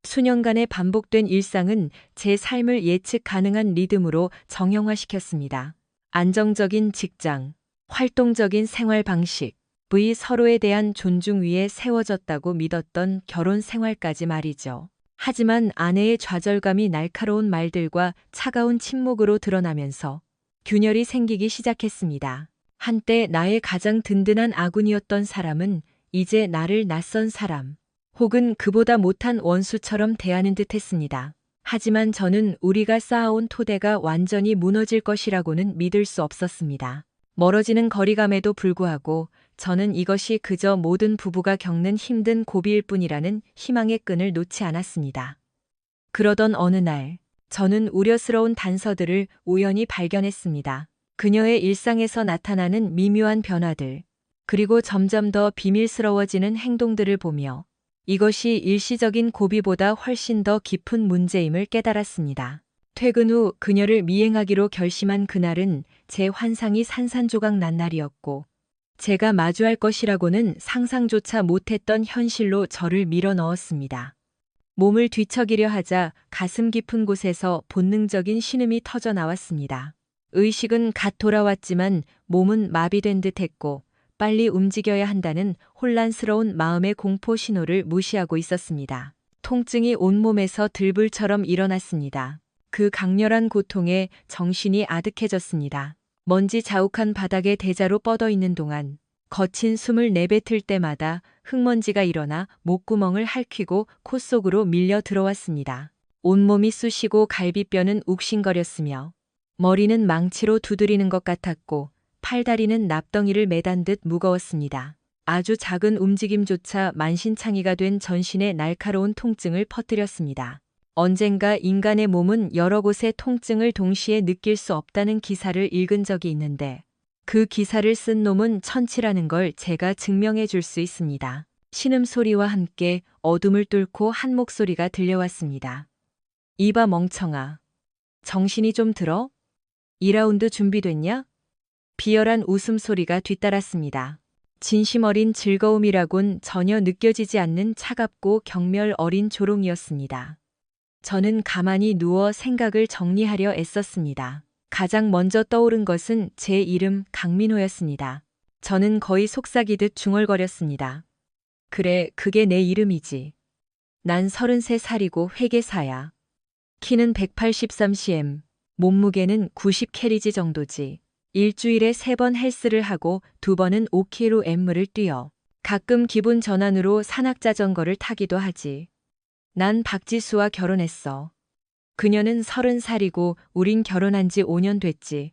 수년간의 반복된 일상은 제 삶을 예측 가능한 리듬으로 정형화시켰습니다. 안정적인 직장, 활동적인 생활 방식, 서로에 대한 존중 위에 세워졌다고 믿었던 결혼 생활까지 말이죠. 하지만 아내의 좌절감이 날카로운 말들과 차가운 침묵으로 드러나면서 균열이 생기기 시작했습니다. 한때 나의 가장 든든한 아군이었던 사람은 이제 나를 낯선 사람, 혹은 그보다 못한 원수처럼 대하는 듯 했습니다. 하지만 저는 우리가 쌓아온 토대가 완전히 무너질 것이라고는 믿을 수 없었습니다. 멀어지는 거리감에도 불구하고 저는 이것이 그저 모든 부부가 겪는 힘든 고비일 뿐이라는 희망의 끈을 놓지 않았습니다. 그러던 어느 날, 저는 우려스러운 단서들을 우연히 발견했습니다. 그녀의 일상에서 나타나는 미묘한 변화들, 그리고 점점 더 비밀스러워지는 행동들을 보며 이것이 일시적인 고비보다 훨씬 더 깊은 문제임을 깨달았습니다. 퇴근 후 그녀를 미행하기로 결심한 그날은 제 환상이 산산조각 난 날이었고, 제가 마주할 것이라고는 상상조차 못했던 현실로 저를 밀어넣었습니다. 몸을 뒤척이려 하자 가슴 깊은 곳에서 본능적인 신음이 터져 나왔습니다. 의식은 갓 돌아왔지만 몸은 마비된 듯 했고, 빨리 움직여야 한다는 혼란스러운 마음의 공포 신호를 무시하고 있었습니다. 통증이 온몸에서 들불처럼 일어났습니다. 그 강렬한 고통에 정신이 아득해졌습니다. 먼지 자욱한 바닥에 대자로 뻗어 있는 동안 거친 숨을 내뱉을 때마다 흙먼지가 일어나 목구멍을 핥히고 코 속으로 밀려 들어왔습니다. 온몸이 쑤시고 갈비뼈는 욱신거렸으며 머리는 망치로 두드리는 것 같았고 팔다리는 납덩이를 매단 듯 무거웠습니다. 아주 작은 움직임조차 만신창이가 된 전신의 날카로운 통증을 퍼뜨렸습니다. 언젠가 인간의 몸은 여러 곳의 통증을 동시에 느낄 수 없다는 기사를 읽은 적이 있는데 그 기사를 쓴 놈은 천치라는 걸 제가 증명해 줄 수 있습니다. 신음소리와 함께 어둠을 뚫고 한 목소리가 들려왔습니다. 이봐 멍청아. 정신이 좀 들어? 2라운드 준비됐냐? 비열한 웃음소리가 뒤따랐습니다. 진심 어린 즐거움이라곤 전혀 느껴지지 않는 차갑고 경멸 어린 조롱이었습니다. 저는 가만히 누워 생각을 정리하려 애썼습니다. 가장 먼저 떠오른 것은 제 이름 강민호였습니다. 저는 거의 속삭이듯 중얼거렸습니다. 그래, 그게 내 이름이지. 난 33살이고 회계사야. 키는 183cm, 몸무게는 90kg 정도지. 일주일에 3번 헬스를 하고 2번은 5km를 뛰어. 가끔 기분 전환으로 산악자전거를 타기도 하지. 난 박지수와 결혼했어. 그녀는 30살이고 우린 결혼한 지 5년 됐지.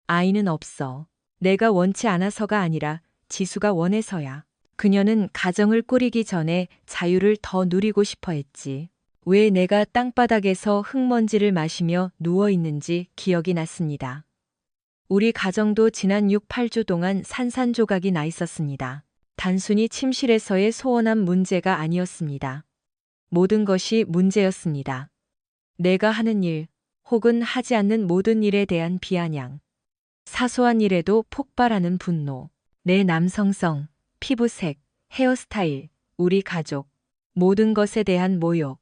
아이는 없어. 내가 원치 않아서가 아니라 지수가 원해서야. 그녀는 가정을 꾸리기 전에 자유를 더 누리고 싶어 했지. 왜 내가 땅바닥에서 흙먼지를 마시며 누워있는지 기억이 났습니다. 우리 가정도 지난 6, 8주 동안 산산조각이 나 있었습니다. 단순히 침실에서의 소원한 문제가 아니었습니다. 모든 것이 문제였습니다. 내가 하는 일, 혹은 하지 않는 모든 일에 대한 비아냥. 사소한 일에도 폭발하는 분노. 내 남성성, 피부색, 헤어스타일, 우리 가족, 모든 것에 대한 모욕.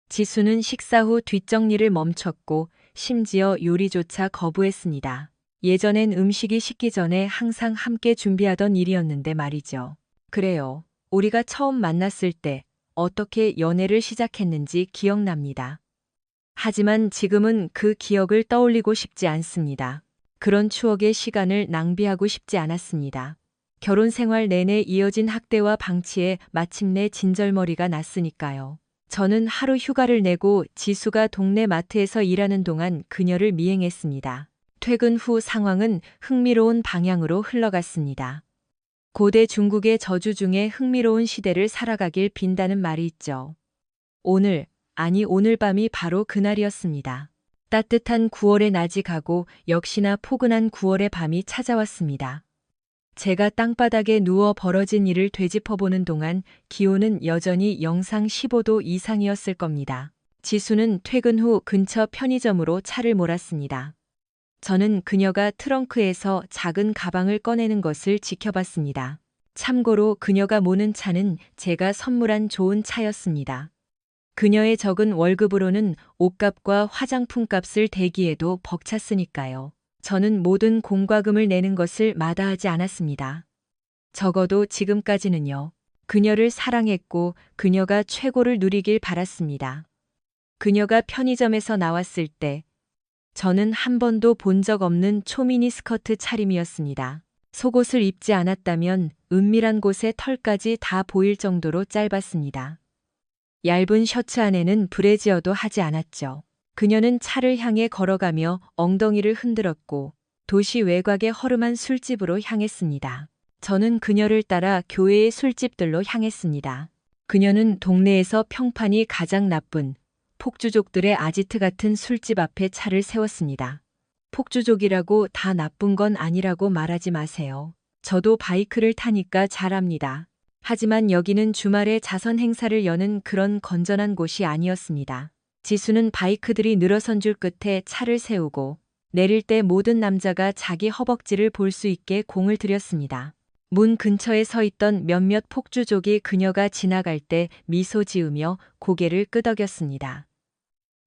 지수는 식사 후 뒷정리를 멈췄고 심지어 요리조차 거부했습니다. 예전엔 음식이 식기 전에 항상 함께 준비하던 일이었는데 말이죠. 그래요. 우리가 처음 만났을 때 어떻게 연애를 시작했는지 기억납니다. 하지만 지금은 그 기억을 떠올리고 싶지 않습니다. 그런 추억의 시간을 낭비하고 싶지 않았습니다. 결혼 생활 내내 이어진 학대와 방치에 마침내 진절머리가 났으니까요. 저는 하루 휴가를 내고 지수가 동네 마트에서 일하는 동안 그녀를 미행했습니다. 퇴근 후 상황은 흥미로운 방향으로 흘러갔습니다. 고대 중국의 저주 중에 흥미로운 시대를 살아가길 빈다는 말이 있죠. 오늘 밤이 바로 그날이었습니다. 따뜻한 9월의 낮이 가고 역시나 포근한 9월의 밤이 찾아왔습니다. 제가 땅바닥에 누워 벌어진 일을 되짚어보는 동안 기온은 여전히 영상 15도 이상이었을 겁니다. 지수는 퇴근 후 근처 편의점으로 차를 몰았습니다. 저는 그녀가 트렁크에서 작은 가방을 꺼내는 것을 지켜봤습니다. 참고로 그녀가 모는 차는 제가 선물한 좋은 차였습니다. 그녀의 적은 월급으로는 옷값과 화장품 값을 대기해도 벅찼으니까요. 저는 모든 공과금을 내는 것을 마다하지 않았습니다. 적어도 지금까지는요. 그녀를 사랑했고 그녀가 최고를 누리길 바랐습니다. 그녀가 편의점에서 나왔을 때 저는 한 번도 본 적 없는 초미니 스커트 차림이었습니다. 속옷을 입지 않았다면 은밀한 곳의 털까지 다 보일 정도로 짧았습니다. 얇은 셔츠 안에는 브래지어도 하지 않았죠. 그녀는 차를 향해 걸어가며 엉덩이를 흔들었고 도시 외곽의 허름한 술집으로 향했습니다. 저는 그녀를 따라 교회의 술집들로 향했습니다. 그녀는 동네에서 평판이 가장 나쁜 폭주족들의 아지트 같은 술집 앞에 차를 세웠습니다. 폭주족이라고 다 나쁜 건 아니라고 말하지 마세요. 저도 바이크를 타니까 잘 압니다. 하지만 여기는 주말에 자선 행사를 여는 그런 건전한 곳이 아니었습니다. 지수는 바이크들이 늘어선 줄 끝에 차를 세우고 내릴 때 모든 남자가 자기 허벅지를 볼 수 있게 공을 들였습니다. 문 근처에 서 있던 몇몇 폭주족이 그녀가 지나갈 때 미소 지으며 고개를 끄덕였습니다.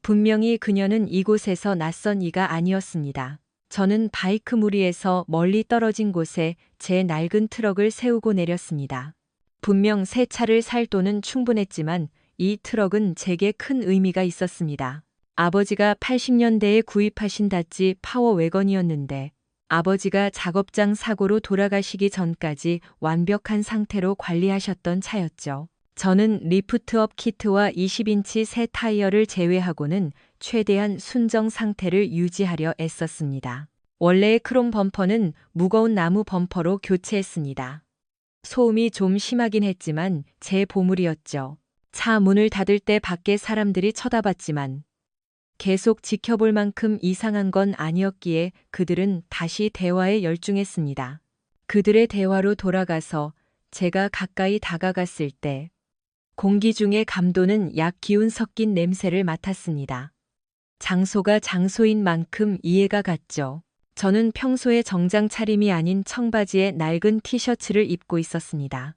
분명히 그녀는 이곳에서 낯선 이가 아니었습니다. 저는 바이크 무리에서 멀리 떨어진 곳에 제 낡은 트럭을 세우고 내렸습니다. 분명 새 차를 살 돈은 충분했지만 이 트럭은 제게 큰 의미가 있었습니다. 아버지가 80년대에 구입하신 다치 파워웨건이었는데 아버지가 작업장 사고로 돌아가시기 전까지 완벽한 상태로 관리하셨던 차였죠. 저는 리프트업 키트와 20인치 새 타이어를 제외하고는 최대한 순정 상태를 유지하려 애썼습니다. 원래의 크롬 범퍼는 무거운 나무 범퍼로 교체했습니다. 소음이 좀 심하긴 했지만 제 보물이었죠. 차 문을 닫을 때 밖에 사람들이 쳐다봤지만 계속 지켜볼 만큼 이상한 건 아니었기에 그들은 다시 대화에 열중했습니다. 그들의 대화로 돌아가서 제가 가까이 다가갔을 때 공기 중에 감도는 약 기운 섞인 냄새를 맡았습니다. 장소가 장소인 만큼 이해가 갔죠. 저는 평소에 정장 차림이 아닌 청바지에 낡은 티셔츠를 입고 있었습니다.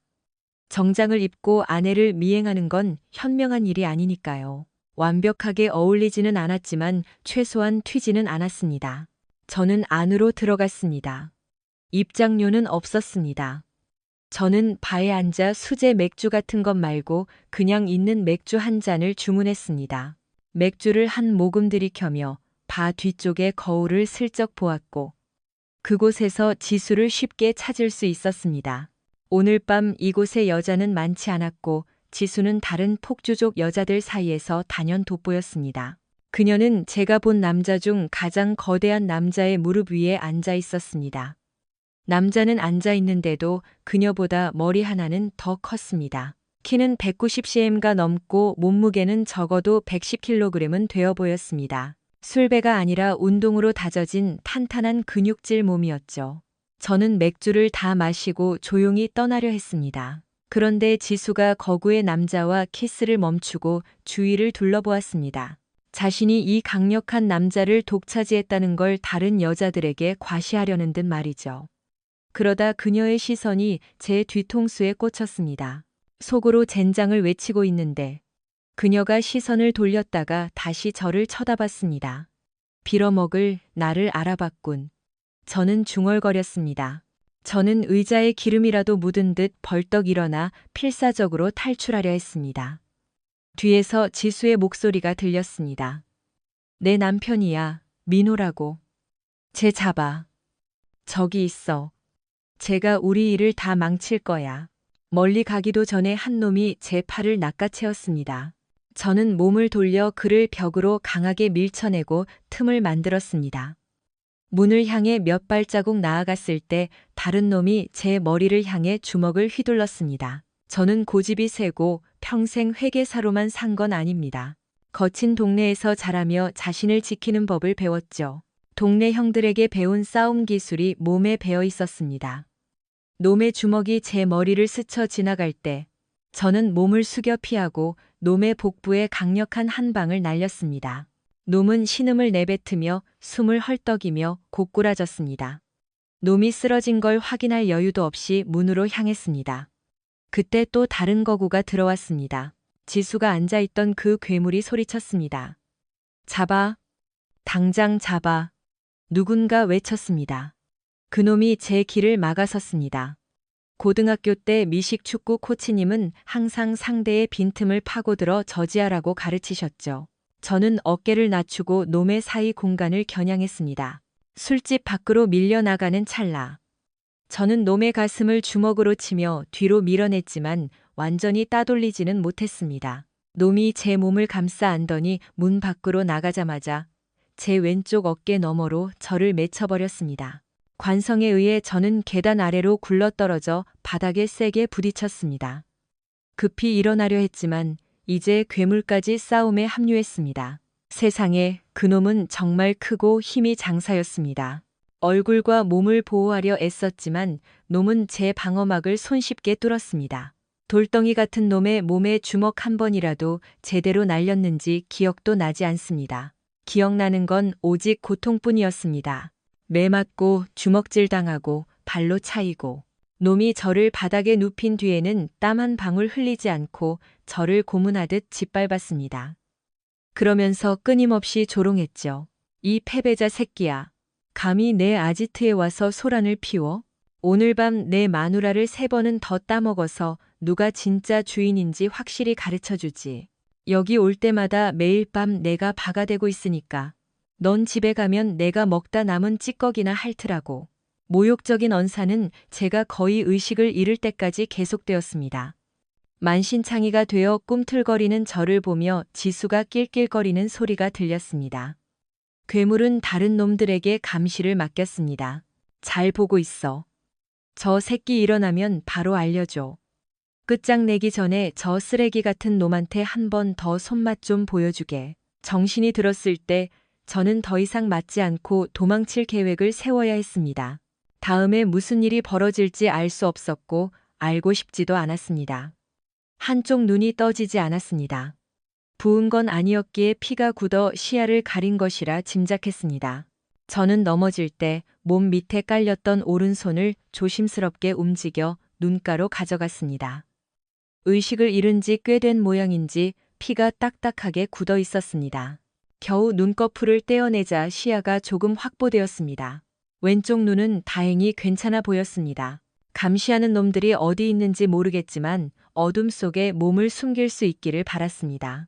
정장을 입고 아내를 미행하는 건 현명한 일이 아니니까요. 완벽하게 어울리지는 않았지만 최소한 튀지는 않았습니다. 저는 안으로 들어갔습니다. 입장료는 없었습니다. 저는 바에 앉아 수제 맥주 같은 것 말고 그냥 있는 맥주 한 잔을 주문했습니다. 맥주를 한 모금 들이켜며 바 뒤쪽의 거울을 슬쩍 보았고 그곳에서 지수를 쉽게 찾을 수 있었습니다. 오늘 밤 이곳에 여자는 많지 않았고 지수는 다른 폭주족 여자들 사이에서 단연 돋보였습니다. 그녀는 제가 본 남자 중 가장 거대한 남자의 무릎 위에 앉아 있었습니다. 남자는 앉아 있는데도 그녀보다 머리 하나는 더 컸습니다. 키는 190cm가 넘고 몸무게는 적어도 110kg은 되어 보였습니다. 술배가 아니라 운동으로 다져진 탄탄한 근육질 몸이었죠. 저는 맥주를 다 마시고 조용히 떠나려 했습니다. 그런데 지수가 거구의 남자와 키스를 멈추고 주위를 둘러보았습니다. 자신이 이 강력한 남자를 독차지했다는 걸 다른 여자들에게 과시하려는 듯 말이죠. 그러다 그녀의 시선이 제 뒤통수에 꽂혔습니다. 속으로 젠장을 외치고 있는데 그녀가 시선을 돌렸다가 다시 저를 쳐다봤습니다. 빌어먹을 나를 알아봤군. 저는 중얼거렸습니다. 저는 의자에 기름이라도 묻은 듯 벌떡 일어나 필사적으로 탈출하려 했습니다. 뒤에서 지수의 목소리가 들렸습니다. 내 남편이야, 민호라고. 쟤 잡아. 저기 있어. 제가 우리 일을 다 망칠 거야. 멀리 가기도 전에 한 놈이 제 팔을 낚아채었습니다. 저는 몸을 돌려 그를 벽으로 강하게 밀쳐내고 틈을 만들었습니다. 문을 향해 몇 발자국 나아갔을 때 다른 놈이 제 머리를 향해 주먹을 휘둘렀습니다. 저는 고집이 세고 평생 회계사로만 산 건 아닙니다. 거친 동네에서 자라며 자신을 지키는 법을 배웠죠. 동네 형들에게 배운 싸움 기술이 몸에 배어 있었습니다. 놈의 주먹이 제 머리를 스쳐 지나갈 때 저는 몸을 숙여 피하고 놈의 복부에 강력한 한 방을 날렸습니다. 놈은 신음을 내뱉으며 숨을 헐떡이며 고꾸라졌습니다. 놈이 쓰러진 걸 확인할 여유도 없이 문으로 향했습니다. 그때 또 다른 거구가 들어왔습니다. 지수가 앉아있던 그 괴물이 소리쳤습니다. 잡아. 당장 잡아. 누군가 외쳤습니다. 그놈이 제 길을 막아섰습니다. 고등학교 때 미식축구 코치님은 항상 상대의 빈틈을 파고들어 저지하라고 가르치셨죠. 저는 어깨를 낮추고 놈의 사이 공간을 겨냥했습니다. 술집 밖으로 밀려나가는 찰나. 저는 놈의 가슴을 주먹으로 치며 뒤로 밀어냈지만 완전히 따돌리지는 못했습니다. 놈이 제 몸을 감싸 안더니 문 밖으로 나가자마자 제 왼쪽 어깨 너머로 저를 맺혀버렸습니다. 관성에 의해 저는 계단 아래로 굴러떨어져 바닥에 세게 부딪혔습니다. 급히 일어나려 했지만 이제 괴물까지 싸움에 합류했습니다. 세상에, 그놈은 정말 크고 힘이 장사였습니다. 얼굴과 몸을 보호하려 애썼지만 놈은 제 방어막을 손쉽게 뚫었습니다. 돌덩이 같은 놈의 몸에 주먹 한 번이라도 제대로 날렸는지 기억도 나지 않습니다. 기억나는 건 오직 고통뿐이었습니다. 매 맞고 주먹질 당하고 발로 차이고 놈이 저를 바닥에 눕힌 뒤에는 땀 한 방울 흘리지 않고 저를 고문하듯 짓밟았습니다. 그러면서 끊임없이 조롱했죠. 이 패배자 새끼야. 감히 내 아지트에 와서 소란을 피워? 오늘 밤 내 마누라를 3번은 더 따먹어서 누가 진짜 주인인지 확실히 가르쳐주지. 여기 올 때마다 매일 밤 내가 바가되고 있으니까. 넌 집에 가면 내가 먹다 남은 찌꺼기나 핥으라고. 모욕적인 언사는 제가 거의 의식을 잃을 때까지 계속되었습니다. 만신창이가 되어 꿈틀거리는 저를 보며 지수가 낄낄거리는 소리가 들렸습니다. 괴물은 다른 놈들에게 감시를 맡겼습니다. 잘 보고 있어. 저 새끼 일어나면 바로 알려줘. 끝장내기 전에 저 쓰레기 같은 놈한테 한 번 더 손맛 좀 보여주게. 정신이 들었을 때 저는 더 이상 맞지 않고 도망칠 계획을 세워야 했습니다. 다음에 무슨 일이 벌어질지 알 수 없었고 알고 싶지도 않았습니다. 한쪽 눈이 떠지지 않았습니다. 부은 건 아니었기에 피가 굳어 시야를 가린 것이라 짐작했습니다. 저는 넘어질 때 몸 밑에 깔렸던 오른손을 조심스럽게 움직여 눈가로 가져갔습니다. 의식을 잃은 지 꽤 된 모양인지 피가 딱딱하게 굳어 있었습니다. 겨우 눈꺼풀을 떼어내자 시야가 조금 확보되었습니다. 왼쪽 눈은 다행히 괜찮아 보였습니다. 감시하는 놈들이 어디 있는지 모르겠지만 어둠 속에 몸을 숨길 수 있기를 바랐습니다.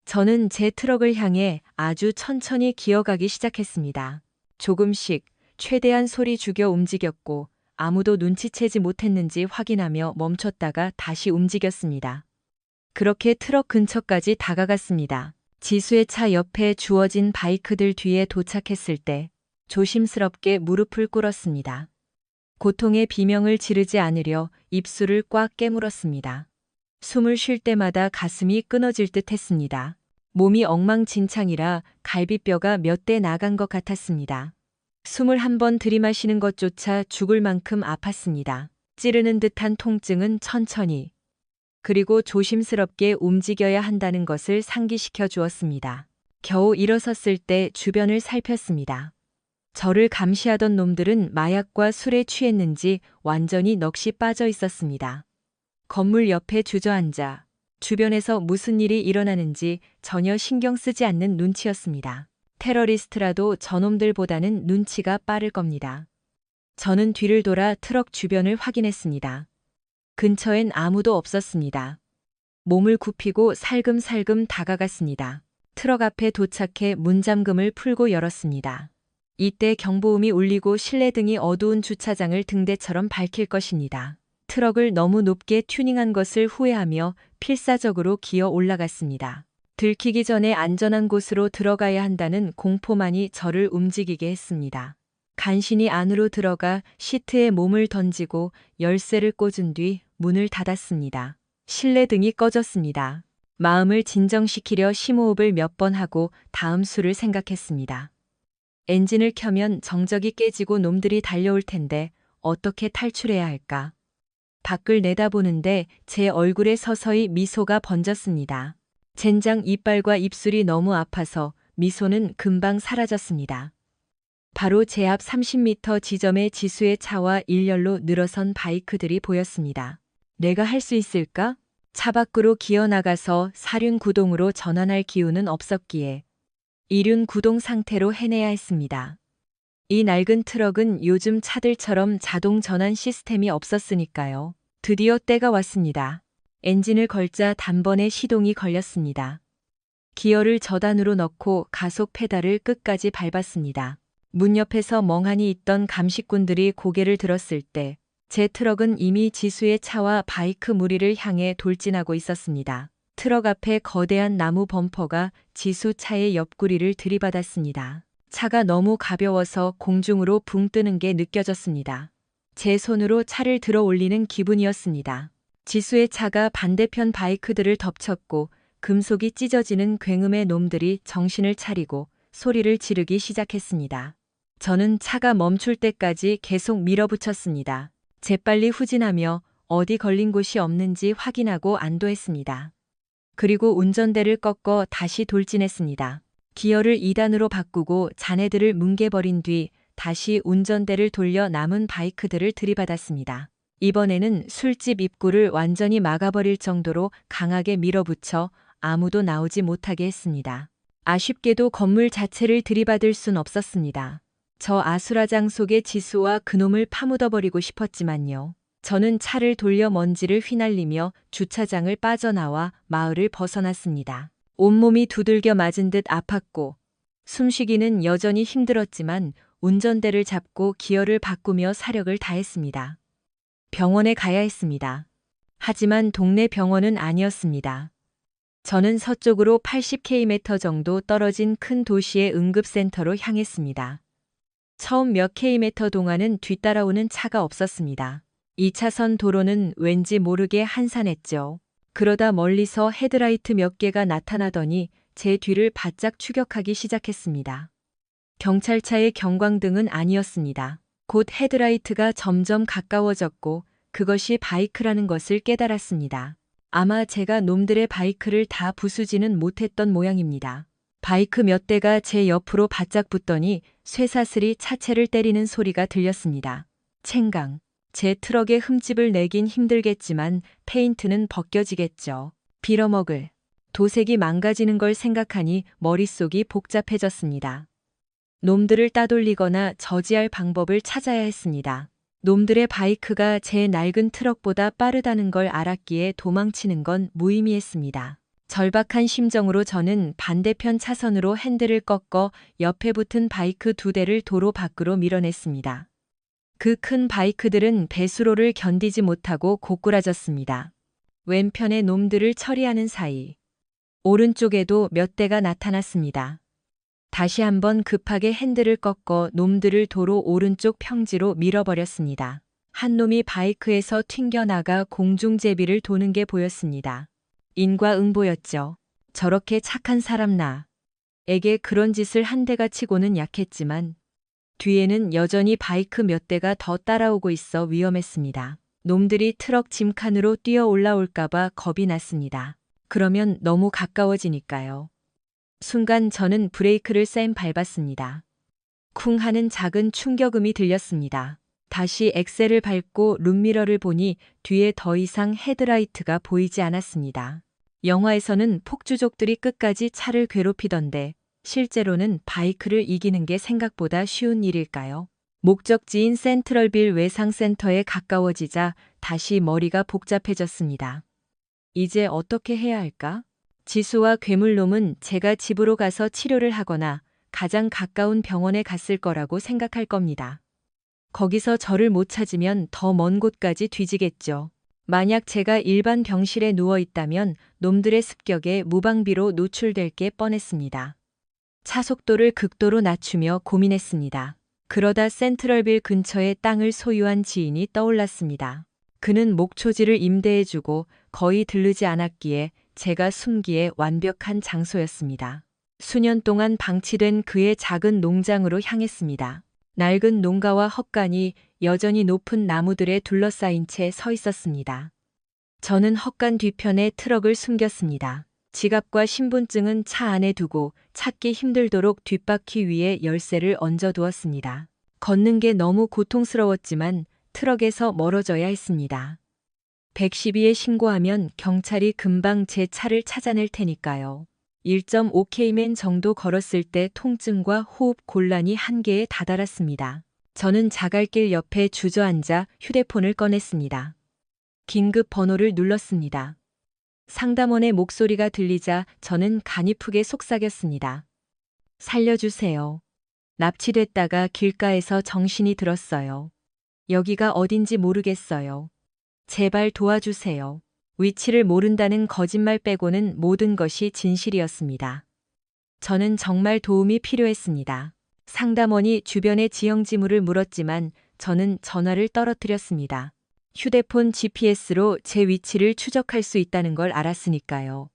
저는 제 트럭을 향해 아주 천천히 기어가기 시작했습니다. 조금씩 최대한 소리 죽여 움직였고 아무도 눈치채지 못했는지 확인하며 멈췄다가 다시 움직였습니다. 그렇게 트럭 근처까지 다가갔습니다. 지수의 차 옆에 주워진 바이크들 뒤에 도착했을 때 조심스럽게 무릎을 꿇었습니다. 고통의 비명을 지르지 않으려 입술을 꽉 깨물었습니다. 숨을 쉴 때마다 가슴이 끊어질 듯 했습니다. 몸이 엉망진창이라 갈비뼈가 몇 대 나간 것 같았습니다. 숨을 한 번 들이마시는 것조차 죽을 만큼 아팠습니다. 찌르는 듯한 통증은 천천히 그리고 조심스럽게 움직여야 한다는 것을 상기시켜 주었습니다. 겨우 일어섰을 때 주변을 살폈습니다. 저를 감시하던 놈들은 마약과 술에 취했는지 완전히 넋이 빠져 있었습니다. 건물 옆에 주저앉아 주변에서 무슨 일이 일어나는지 전혀 신경 쓰지 않는 눈치였습니다. 테러리스트라도 저놈들보다는 눈치가 빠를 겁니다. 저는 뒤를 돌아 트럭 주변을 확인했습니다. 근처엔 아무도 없었습니다. 몸을 굽히고 살금살금 다가갔습니다. 트럭 앞에 도착해 문잠금을 풀고 열었습니다. 이때 경보음이 울리고 실내등이 어두운 주차장을 등대처럼 밝힐 것입니다. 트럭을 너무 높게 튜닝한 것을 후회하며 필사적으로 기어 올라갔습니다. 들키기 전에 안전한 곳으로 들어가야 한다는 공포만이 저를 움직이게 했습니다. 간신히 안으로 들어가 시트에 몸을 던지고 열쇠를 꽂은 뒤 문을 닫았습니다. 실내등이 꺼졌습니다. 마음을 진정시키려 심호흡을 몇 번 하고 다음 수를 생각했습니다. 엔진을 켜면 정적이 깨지고 놈들이 달려올 텐데 어떻게 탈출해야 할까? 밖을 내다보는데 제 얼굴에 서서히 미소가 번졌습니다. 젠장 이빨과 입술이 너무 아파서 미소는 금방 사라졌습니다. 바로 제 앞 30m 지점에 지수의 차와 일렬로 늘어선 바이크들이 보였습니다. 내가 할 수 있을까? 차 밖으로 기어나가서 사륜 구동으로 전환할 기운은 없었기에 이륜 구동 상태로 해내야 했습니다. 이 낡은 트럭은 요즘 차들처럼 자동 전환 시스템이 없었으니까요. 드디어 때가 왔습니다. 엔진을 걸자 단번에 시동이 걸렸습니다. 기어를 저단으로 넣고 가속 페달을 끝까지 밟았습니다. 문 옆에서 멍하니 있던 감식꾼들이 고개를 들었을 때 제 트럭은 이미 지수의 차와 바이크 무리를 향해 돌진하고 있었습니다. 트럭 앞에 거대한 나무 범퍼가 지수 차의 옆구리를 들이받았습니다. 차가 너무 가벼워서 공중으로 붕 뜨는 게 느껴졌습니다. 제 손으로 차를 들어 올리는 기분이었습니다. 지수의 차가 반대편 바이크들을 덮쳤고 금속이 찢어지는 굉음의 놈들이 정신을 차리고 소리를 지르기 시작했습니다. 저는 차가 멈출 때까지 계속 밀어붙였습니다. 재빨리 후진하며 어디 걸린 곳이 없는지 확인하고 안도했습니다. 그리고 운전대를 꺾어 다시 돌진했습니다. 기어를 2단으로 바꾸고 잔해들을 뭉개버린 뒤 다시 운전대를 돌려 남은 바이크들을 들이받았습니다. 이번에는 술집 입구를 완전히 막아버릴 정도로 강하게 밀어붙여 아무도 나오지 못하게 했습니다. 아쉽게도 건물 자체를 들이받을 순 없었습니다. 저 아수라장 속의 지수와 그놈을 파묻어버리고 싶었지만요. 저는 차를 돌려 먼지를 휘날리며 주차장을 빠져나와 마을을 벗어났습니다. 온몸이 두들겨 맞은 듯 아팠고 숨쉬기는 여전히 힘들었지만 운전대를 잡고 기어를 바꾸며 사력을 다했습니다. 병원에 가야 했습니다. 하지만 동네 병원은 아니었습니다. 저는 서쪽으로 80km 정도 떨어진 큰 도시의 응급센터로 향했습니다. 처음 몇 km 동안은 뒤따라오는 차가 없었습니다. 2차선 도로는 왠지 모르게 한산했죠. 그러다 멀리서 헤드라이트 몇 개가 나타나더니 제 뒤를 바짝 추격하기 시작했습니다. 경찰차의 경광등은 아니었습니다. 곧 헤드라이트가 점점 가까워졌고 그것이 바이크라는 것을 깨달았습니다. 아마 제가 놈들의 바이크를 다 부수지는 못했던 모양입니다. 바이크 몇 대가 제 옆으로 바짝 붙더니 쇠사슬이 차체를 때리는 소리가 들렸습니다. 챙강. 제 트럭에 흠집을 내긴 힘들겠지만 페인트는 벗겨지겠죠. 빌어먹을. 도색이 망가지는 걸 생각하니 머릿속이 복잡해졌습니다. 놈들을 따돌리거나 저지할 방법을 찾아야 했습니다. 놈들의 바이크가 제 낡은 트럭보다 빠르다는 걸 알았기에 도망치는 건 무의미했습니다. 절박한 심정으로 저는 반대편 차선으로 핸들을 꺾어 옆에 붙은 바이크 2대를 도로 밖으로 밀어냈습니다. 그 큰 바이크들은 배수로를 견디지 못하고 고꾸라졌습니다. 왼편의 놈들을 처리하는 사이 오른쪽에도 몇 대가 나타났습니다. 다시 한번 급하게 핸들을 꺾어 놈들을 도로 오른쪽 평지로 밀어버렸습니다. 한 놈이 바이크에서 튕겨나가 공중제비를 도는 게 보였습니다. 인과응보였죠. 저렇게 착한 사람 나에게 그런 짓을 한 대가 치고는 약했지만 뒤에는 여전히 바이크 몇 대가 더 따라오고 있어 위험했습니다. 놈들이 트럭 짐칸으로 뛰어 올라올까봐 겁이 났습니다. 그러면 너무 가까워지니까요. 순간 저는 브레이크를 쌩 밟았습니다. 쿵 하는 작은 충격음이 들렸습니다. 다시 엑셀을 밟고 룸미러를 보니 뒤에 더 이상 헤드라이트가 보이지 않았습니다. 영화에서는 폭주족들이 끝까지 차를 괴롭히던데 실제로는 바이크를 이기는 게 생각보다 쉬운 일일까요? 목적지인 센트럴빌 외상센터에 가까워지자 다시 머리가 복잡해졌습니다. 이제 어떻게 해야 할까? 지수와 괴물놈은 제가 집으로 가서 치료를 하거나 가장 가까운 병원에 갔을 거라고 생각할 겁니다. 거기서 저를 못 찾으면 더 먼 곳까지 뒤지겠죠. 만약 제가 일반 병실에 누워 있다면 놈들의 습격에 무방비로 노출될 게 뻔했습니다. 차 속도를 극도로 낮추며 고민했습니다. 그러다 센트럴빌 근처에 땅을 소유한 지인이 떠올랐습니다. 그는 목초지를 임대해주고 거의 들르지 않았기에 제가 숨기에 완벽한 장소였습니다. 수년 동안 방치된 그의 작은 농장으로 향했습니다. 낡은 농가와 헛간이 여전히 높은 나무들에 둘러싸인 채 서 있었습니다. 저는 헛간 뒤편에 트럭을 숨겼습니다. 지갑과 신분증은 차 안에 두고 찾기 힘들도록 뒷바퀴 위에 열쇠를 얹어두었습니다. 걷는 게 너무 고통스러웠지만 트럭에서 멀어져야 했습니다. 112에 신고하면 경찰이 금방 제 차를 찾아낼 테니까요. 1.5km 정도 걸었을 때 통증과 호흡 곤란이 한계에 다다랐습니다. 저는 자갈길 옆에 주저앉아 휴대폰을 꺼냈습니다. 긴급 번호를 눌렀습니다. 상담원의 목소리가 들리자 저는 간이프게 속삭였습니다. 살려주세요. 납치됐다가 길가에서 정신이 들었어요. 여기가 어딘지 모르겠어요. 제발 도와주세요. 위치를 모른다는 거짓말 빼고는 모든 것이 진실이었습니다. 저는 정말 도움이 필요했습니다. 상담원이 주변의 지형 지물을 물었지만 저는 전화를 떨어뜨렸습니다. 휴대폰 GPS로 제 위치를 추적할 수 있다는 걸 알았으니까요.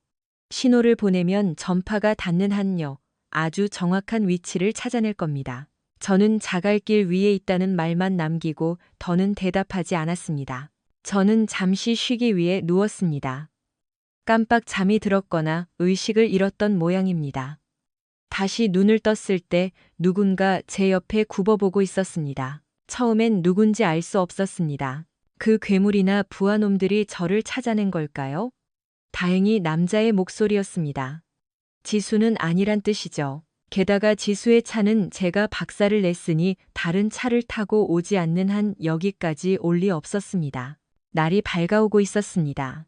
신호를 보내면 전파가 닿는 한요, 아주 정확한 위치를 찾아낼 겁니다. 저는 자갈길 위에 있다는 말만 남기고 더는 대답하지 않았습니다. 저는 잠시 쉬기 위해 누웠습니다. 깜빡 잠이 들었거나 의식을 잃었던 모양입니다. 다시 눈을 떴을 때 누군가 제 옆에 굽어보고 있었습니다. 처음엔 누군지 알 수 없었습니다. 그 괴물이나 부하놈들이 저를 찾아낸 걸까요? 다행히 남자의 목소리였습니다. 지수는 아니란 뜻이죠. 게다가 지수의 차는 제가 박살을 냈으니 다른 차를 타고 오지 않는 한 여기까지 올 리 없었습니다. 날이 밝아오고 있었습니다.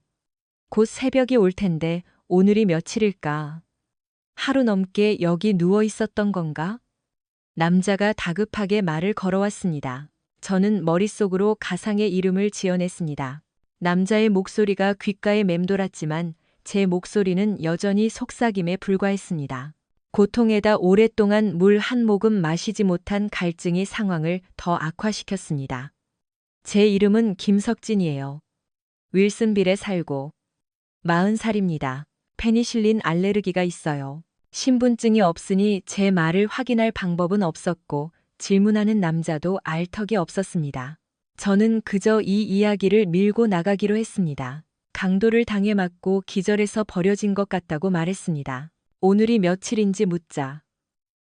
곧 새벽이 올 텐데 오늘이 며칠일까? 하루 넘게 여기 누워 있었던 건가? 남자가 다급하게 말을 걸어왔습니다. 저는 머릿속으로 가상의 이름을 지어냈습니다. 남자의 목소리가 귓가에 맴돌았지만 제 목소리는 여전히 속삭임에 불과했습니다. 고통에다 오랫동안 물 한 모금 마시지 못한 갈증이 상황을 더 악화시켰습니다. 제 이름은 김석진이에요. 윌슨빌에 살고 40살입니다. 페니실린 알레르기가 있어요. 신분증이 없으니 제 말을 확인할 방법은 없었고 질문하는 남자도 알 턱이 없었습니다. 저는 그저 이 이야기를 밀고 나가기로 했습니다. 강도를 당해 맞고 기절해서 버려진 것 같다고 말했습니다. 오늘이 며칠인지 묻자.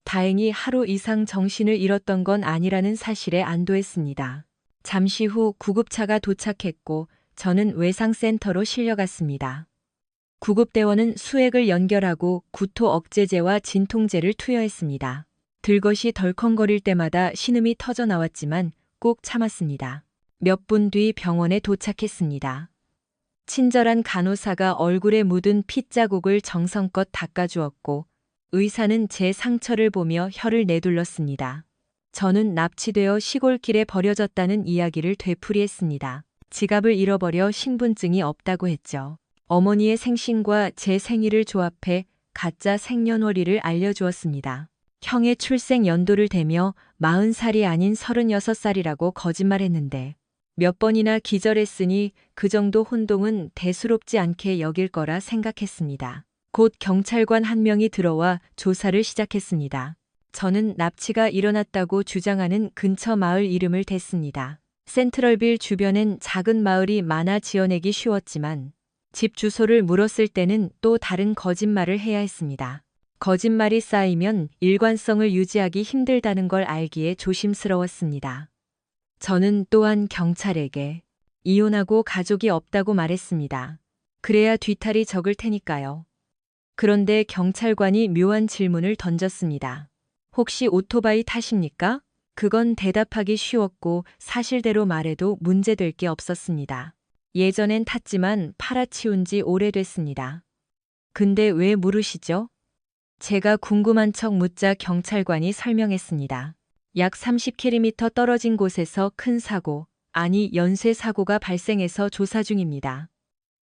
다행히 하루 이상 정신을 잃었던 건 아니라는 사실에 안도했습니다. 잠시 후 구급차가 도착했고 저는 외상센터로 실려갔습니다. 구급대원은 수액을 연결하고 구토 억제제와 진통제를 투여했습니다. 들것이 덜컹거릴 때마다 신음이 터져 나왔지만 꼭 참았습니다. 몇 분 뒤 병원에 도착했습니다. 친절한 간호사가 얼굴에 묻은 핏자국을 정성껏 닦아주었고 의사는 제 상처를 보며 혀를 내둘렀습니다. 저는 납치되어 시골길에 버려졌다는 이야기를 되풀이했습니다. 지갑을 잃어버려 신분증이 없다고 했죠. 어머니의 생신과 제 생일을 조합해 가짜 생년월일을 알려주었습니다. 형의 출생 연도를 대며 40살이 아닌 36살이라고 거짓말했는데 몇 번이나 기절했으니 그 정도 혼동은 대수롭지 않게 여길 거라 생각했습니다. 곧 경찰관 한 명이 들어와 조사를 시작했습니다. 저는 납치가 일어났다고 주장하는 근처 마을 이름을 댔습니다. 센트럴빌 주변엔 작은 마을이 많아 지어내기 쉬웠지만 집 주소를 물었을 때는 또 다른 거짓말을 해야 했습니다. 거짓말이 쌓이면 일관성을 유지하기 힘들다는 걸 알기에 조심스러웠습니다. 저는 또한 경찰에게 이혼하고 가족이 없다고 말했습니다. 그래야 뒤탈이 적을 테니까요. 그런데 경찰관이 묘한 질문을 던졌습니다. 혹시 오토바이 타십니까? 그건 대답하기 쉬웠고 사실대로 말해도 문제될 게 없었습니다. 예전엔 탔지만 팔아치운 지 오래됐습니다. 근데 왜 물으시죠? 제가 궁금한 척 묻자 경찰관이 설명했습니다. 약 30km 떨어진 곳에서 큰 사고, 아니 연쇄 사고가 발생해서 조사 중입니다.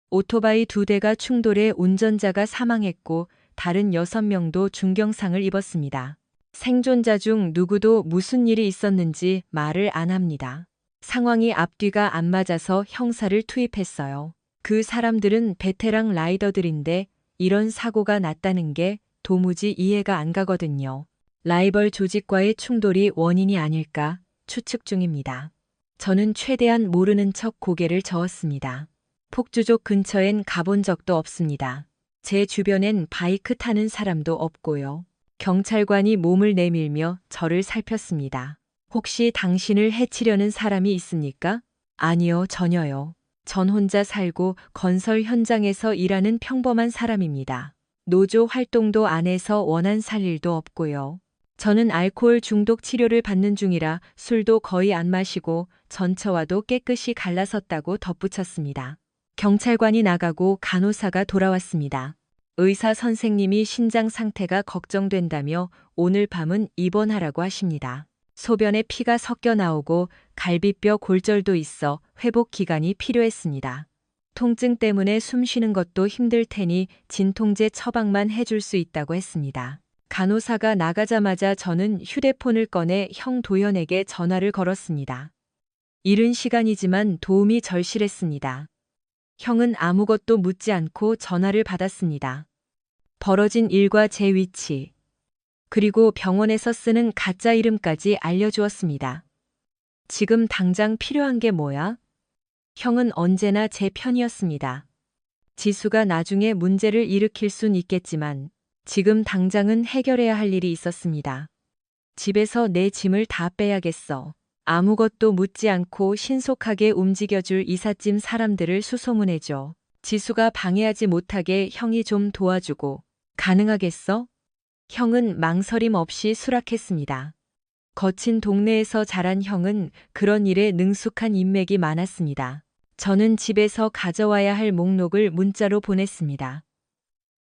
오토바이 2대가 충돌해 운전자가 사망했고 다른 6명도 중경상을 입었습니다. 생존자 중 누구도 무슨 일이 있었는지 말을 안 합니다. 상황이 앞뒤가 안 맞아서 형사를 투입했어요. 그 사람들은 베테랑 라이더들인데 이런 사고가 났다는 게 도무지 이해가 안 가거든요. 라이벌 조직과의 충돌이 원인이 아닐까 추측 중입니다. 저는 최대한 모르는 척 고개를 저었습니다. 폭주족 근처엔 가본 적도 없습니다. 제 주변엔 바이크 타는 사람도 없고요. 경찰관이 몸을 내밀며 저를 살폈습니다. 혹시 당신을 해치려는 사람이 있습니까? 아니요, 전혀요. 전 혼자 살고 건설 현장에서 일하는 평범한 사람입니다. 노조 활동도 안 해서 원한 살 일도 없고요. 저는 알코올 중독 치료를 받는 중이라 술도 거의 안 마시고 전처와도 깨끗이 갈라섰다고 덧붙였습니다. 경찰관이 나가고 간호사가 돌아왔습니다. 의사 선생님이 신장 상태가 걱정된다며 오늘 밤은 입원하라고 하십니다. 소변에 피가 섞여 나오고 갈비뼈 골절도 있어 회복 기간이 필요했습니다. 통증 때문에 숨 쉬는 것도 힘들 테니 진통제 처방만 해줄 수 있다고 했습니다. 간호사가 나가자마자 저는 휴대폰을 꺼내 형 도현에게 전화를 걸었습니다. 이른 시간이지만 도움이 절실했습니다. 형은 아무것도 묻지 않고 전화를 받았습니다. 벌어진 일과 제 위치, 그리고 병원에서 쓰는 가짜 이름까지 알려주었습니다. 지금 당장 필요한 게 뭐야? 형은 언제나 제 편이었습니다. 지수가 나중에 문제를 일으킬 순 있겠지만 지금 당장은 해결해야 할 일이 있었습니다. 집에서 내 짐을 다 빼야겠어. 아무것도 묻지 않고 신속하게 움직여줄 이삿짐 사람들을 수소문해줘. 지수가 방해하지 못하게 형이 좀 도와주고. 가능하겠어? 형은 망설임 없이 수락했습니다. 거친 동네에서 자란 형은 그런 일에 능숙한 인맥이 많았습니다. 저는 집에서 가져와야 할 목록을 문자로 보냈습니다.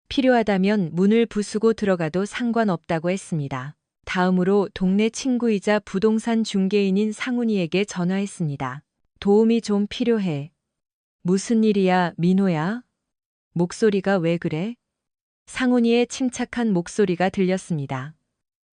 필요하다면 문을 부수고 들어가도 상관없다고 했습니다. 다음으로 동네 친구이자 부동산 중개인인 상훈이에게 전화했습니다. 도움이 좀 필요해. 무슨 일이야, 민호야? 목소리가 왜 그래? 상훈이의 침착한 목소리가 들렸습니다.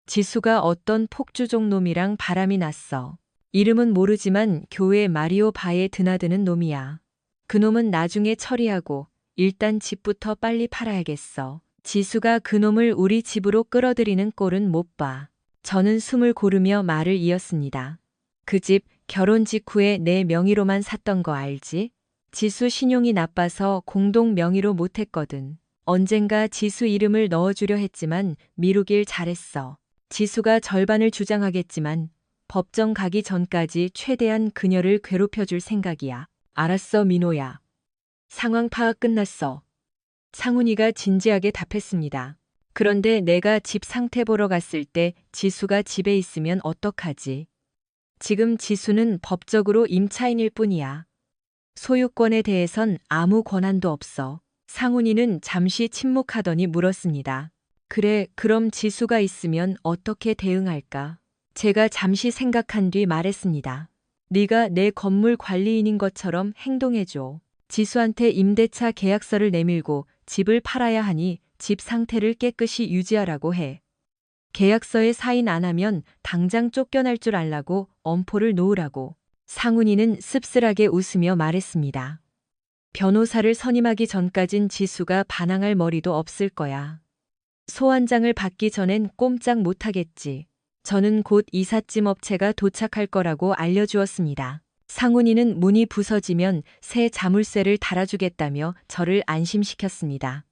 지수가 어떤 폭주족 놈이랑 바람이 났어. 이름은 모르지만 교회 마리오 바에 드나드는 놈이야. 그놈은 나중에 처리하고 일단 집부터 빨리 팔아야겠어. 지수가 그놈을 우리 집으로 끌어들이는 꼴은 못 봐. 저는 숨을 고르며 말을 이었습니다. 그 집 결혼 직후에 내 명의로만 샀던 거 알지? 지수 신용이 나빠서 공동 명의로 못했거든. 언젠가 지수 이름을 넣어주려 했지만 미루길 잘했어. 지수가 절반을 주장하겠지만 법정 가기 전까지 최대한 그녀를 괴롭혀줄 생각이야. 알았어, 민호야. 상황 파악 끝났어. 상훈이가 진지하게 답했습니다. 그런데 내가 집 상태 보러 갔을 때 지수가 집에 있으면 어떡하지? 지금 지수는 법적으로 임차인일 뿐이야. 소유권에 대해선 아무 권한도 없어. 상훈이는 잠시 침묵하더니 물었습니다. 그래, 그럼 지수가 있으면 어떻게 대응할까? 제가 잠시 생각한 뒤 말했습니다. 네가 내 건물 관리인인 것처럼 행동해줘. 지수한테 임대차 계약서를 내밀고 집을 팔아야 하니 집 상태를 깨끗이 유지하라고 해. 계약서에 사인 안 하면 당장 쫓겨날 줄 알라고 엄포를 놓으라고. 상훈이는 씁쓸하게 웃으며 말했습니다. 변호사를 선임하기 전까진 지수가 반항할 머리도 없을 거야. 소환장을 받기 전엔 꼼짝 못하겠지. 저는 곧 이삿짐 업체가 도착할 거라고 알려주었습니다. 상훈이는 문이 부서지면 새 자물쇠를 달아주겠다며 저를 안심시켰습니다.